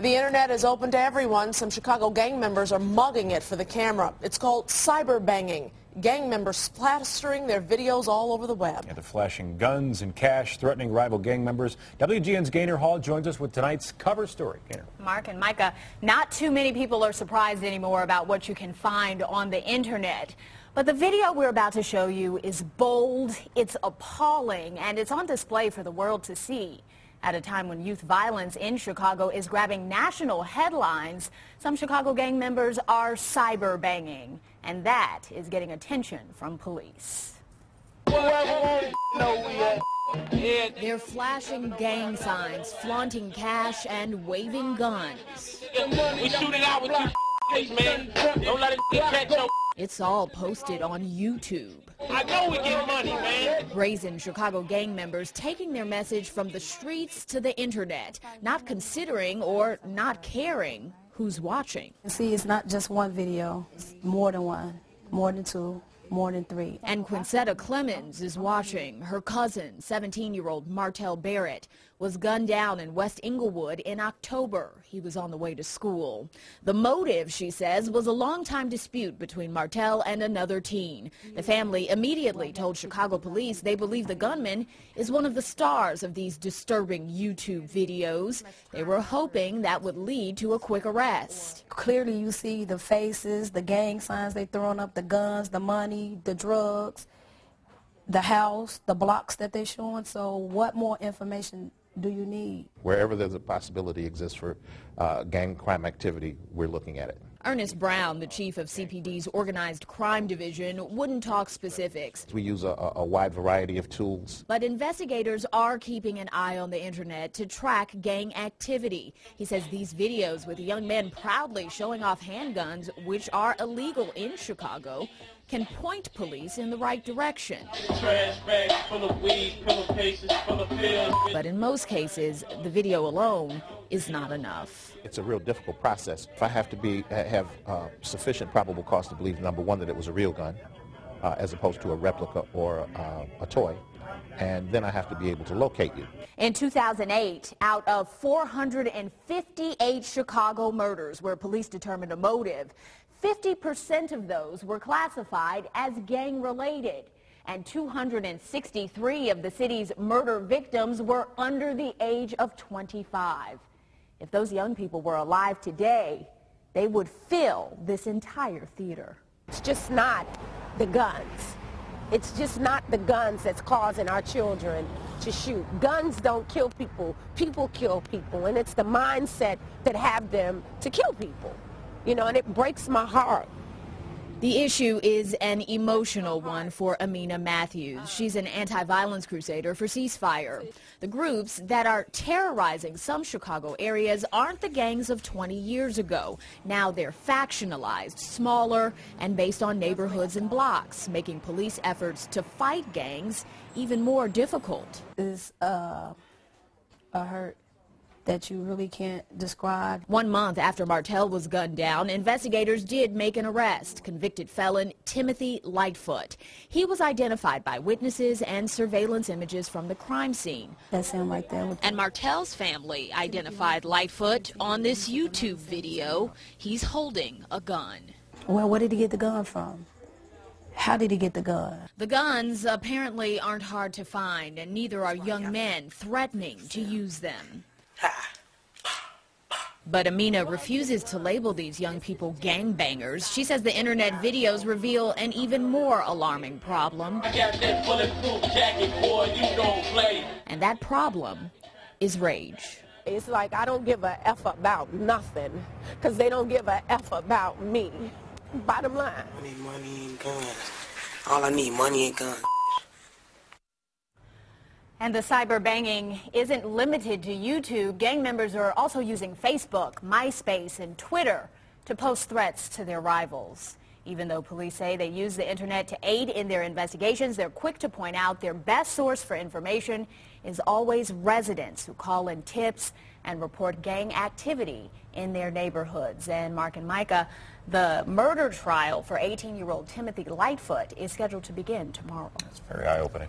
The internet is open to everyone. Some Chicago gang members are mugging it for the camera. It's called cyber banging. Gang members splattering their videos all over the web. Yeah, they're flashing guns and cash, threatening rival gang members. WGN's Gaynor Hall joins us with tonight's cover story. Gaynor. Mark and Micah, not too many people are surprised anymore about what you can find on the internet. But the video we're about to show you is bold, it's appalling, and it's on display for the world to see. At a time when youth violence in Chicago is grabbing national headlines, some Chicago gang members are cyber banging, and that is getting attention from police. They're flashing gang signs, flaunting cash, and waving guns. We shoot it out with you, man. Don't let it catch you. It's all posted on YouTube. I know we get money, man. Brazen Chicago gang members taking their message from the streets to the internet, not considering or not caring who's watching. See, it's not just one video. It's more than one, more than two, more than three. And Quincetta Clemens is watching. Her cousin, 17-year-old Martell Barrett, was gunned down in West Englewood in October. He was on the way to school. The motive, she says, was a long-time dispute between Martell and another teen. The family immediately told Chicago police they believe the gunman is one of the stars of these disturbing YouTube videos. They were hoping that would lead to a quick arrest. Clearly you see the faces, the gang signs they throwing up, the guns, the money, the drugs, the house, the blocks that they're showing. So what more information do you need? Wherever there's a possibility exists for gang crime activity, we're looking at it. Ernest Brown, the chief of CPD's Organized Crime Division, wouldn't talk specifics. We use a wide variety of tools. But investigators are keeping an eye on the internet to track gang activity. He says these videos with young men proudly showing off handguns, which are illegal in Chicago, can point police in the right direction. Trash bags full of weed, pillowcases full of pills. But in most cases, the video alone is not enough. It's a real difficult process. If I have to have sufficient probable cause to believe, number one, that it was a real gun, as opposed to a replica or a toy, and then I have to be able to locate you. In 2008, out of 458 Chicago murders where police determined a motive, 50% of those were classified as gang-related, and 263 of the city's murder victims were under the age of 25. If those young people were alive today, they would fill this entire theater. It's just not the guns. It's just not the guns that's causing our children to shoot. Guns don't kill people. People kill people, and it's the mindset that have them to kill people. You know, and it breaks my heart. The issue is an emotional one for Amina Matthews. She's an anti-violence crusader for Ceasefire. The groups that are terrorizing some Chicago areas aren't the gangs of 20 years ago. Now they're factionalized, smaller, and based on neighborhoods and blocks, making police efforts to fight gangs even more difficult. It's a hurt that you really can't describe. 1 month after Martell was gunned down, investigators did make an arrest. Convicted felon Timothy Lightfoot. He was identified by witnesses and surveillance images from the crime scene. That's him right there. And Martell's family identified Lightfoot on this YouTube video. He's holding a gun. Well, where did he get the gun from? How did he get the gun? The guns apparently aren't hard to find, and neither are young men threatening to use them. But Amina refuses to label these young people gangbangers. She says the internet videos reveal an even more alarming problem. I got that bulletproof jacket, boy, you don't play. And that problem is rage. It's like I don't give a F about nothing, because they don't give a F about me. Bottom line. I need money and guns. All I need, money and guns. And the cyber banging isn't limited to YouTube. Gang members are also using Facebook, MySpace, and Twitter to post threats to their rivals. Even though police say they use the internet to aid in their investigations, they're quick to point out their best source for information is always residents who call in tips and report gang activity in their neighborhoods. And Mark and Micah, the murder trial for 18-year-old Timothy Lightfoot is scheduled to begin tomorrow. That's very eye-opening.